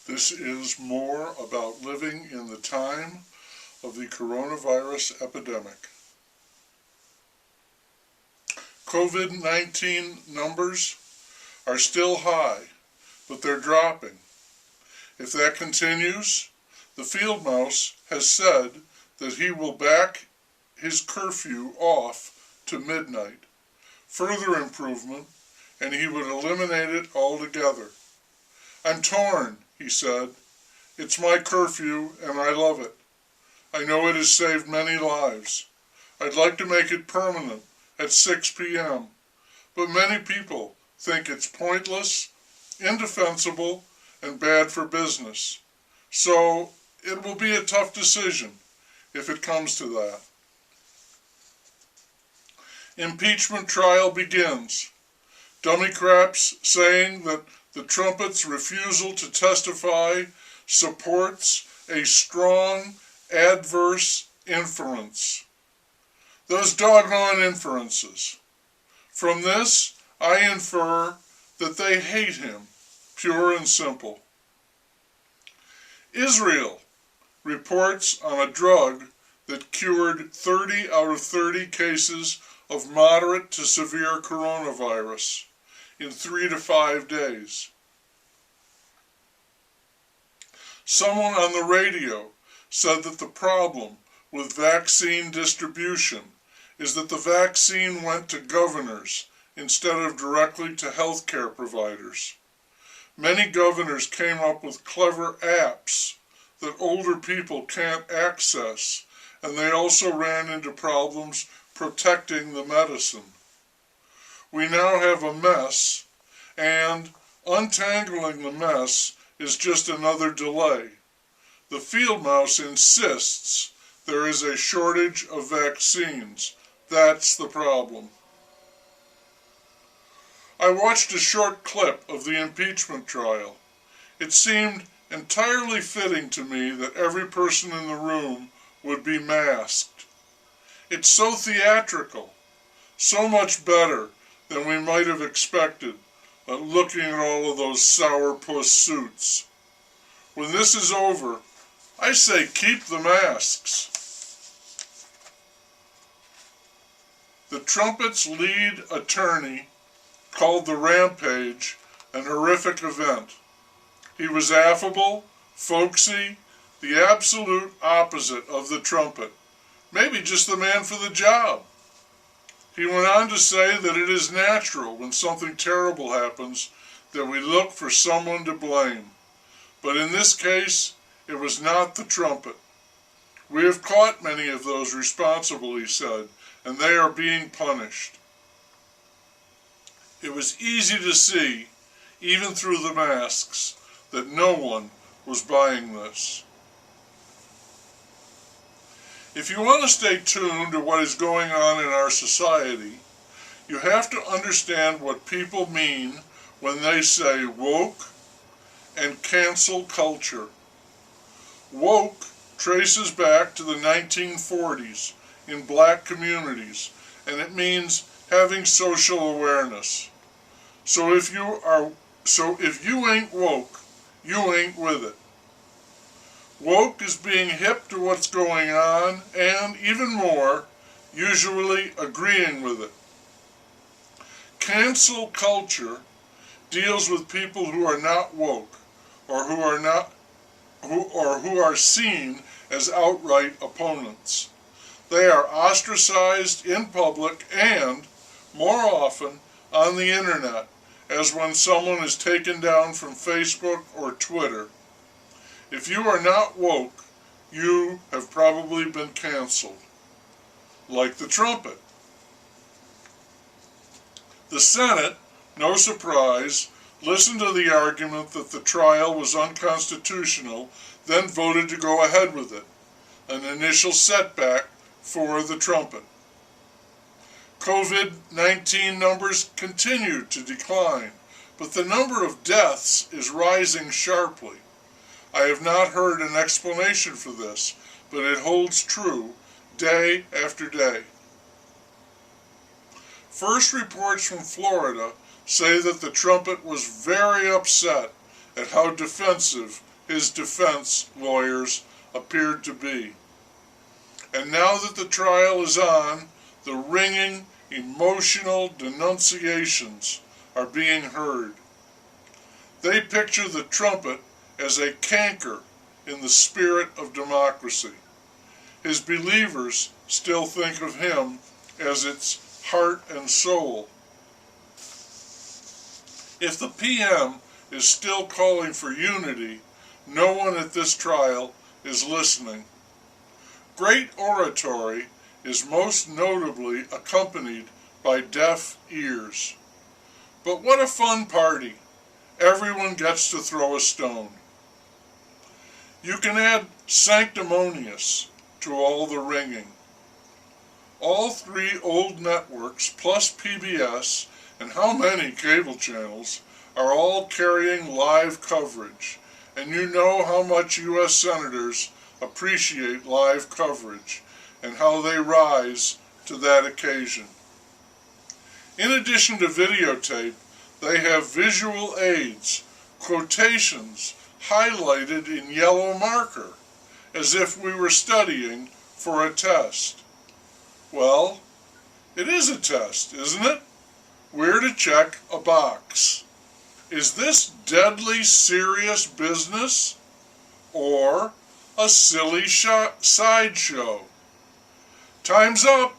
This is more about living in the time of the coronavirus epidemic. COVID-19 numbers are still high, but they're dropping. If that continues, the field mouse has said that he will back his curfew off to midnight. Further improvement, and he would eliminate it altogether. I'm torn, he said. It's my curfew, and I love it. I know it has saved many lives. I'd like to make it permanent at 6 p.m., but many people think it's pointless, indefensible, and bad for business. So it will be a tough decision if it comes to that. Impeachment trial begins. Democrats saying that the trumpet's refusal to testify supports a strong adverse inference. Those doggone inferences. From this, I infer that they hate him, pure and simple. Israel reports on a drug that cured 30 out of 30 cases of moderate to severe coronavirus in 3 to 5 days. Someone on the radio said that the problem with vaccine distribution is that the vaccine went to governors instead of directly to healthcare providers. Many governors came up with clever apps that older people can't access, and they also ran into problems protecting the medicine. We now have a mess, and untangling the mess is just another delay. The field mouse insists there is a shortage of vaccines. That's the problem. I watched a short clip of the impeachment trial. It seemed entirely fitting to me that every person in the room would be masked. It's so theatrical, so much better than we might have expected looking at all of those sourpuss suits. When this is over, I say keep the masks. The trumpet's lead attorney called the rampage an horrific event. He was affable, folksy, the absolute opposite of the trumpet, maybe just the man for the job. He went on to say that it is natural when something terrible happens that we look for someone to blame. But in this case, it was not the trumpet. We have caught many of those responsible, he said, and they are being punished. It was easy to see, even through the masks, that no one was buying this. If you want to stay tuned to what is going on in our society, you have to understand what people mean when they say woke and cancel culture. Woke traces back to the 1940s in black communities, and it means having social awareness. So if you ain't woke, you ain't with it. Woke is being hip to what's going on, and even more, usually agreeing with it. Cancel culture deals with people who are not woke, or who are seen as outright opponents. They are ostracized in public and, more often, on the internet, as when someone is taken down from Facebook or Twitter. If you are not woke, you have probably been canceled. Like the trumpet. The Senate, no surprise, listened to the argument that the trial was unconstitutional, then voted to go ahead with it, an initial setback for the trumpet. COVID-19 numbers continue to decline, but the number of deaths is rising sharply. I have not heard an explanation for this, but it holds true day after day. First reports from Florida say that the trumpet was very upset at how defensive his defense lawyers appeared to be. And now that the trial is on, the ringing, emotional denunciations are being heard. They picture the trumpet as a canker in the spirit of democracy. His believers still think of him as its heart and soul. If the PM is still calling for unity, no one at this trial is listening. Great oratory is most notably accompanied by deaf ears. But what a fun party! Everyone gets to throw a stone. You can add sanctimonious to all the ringing. All three old networks plus PBS and how many cable channels are all carrying live coverage, and you know how much U.S. senators appreciate live coverage and how they rise to that occasion. In addition to videotape, they have visual aids, quotations highlighted in yellow marker, as if we were studying for a test. Well, it is a test, isn't it? We're to check a box. Is this deadly serious business or a silly sideshow? Time's up.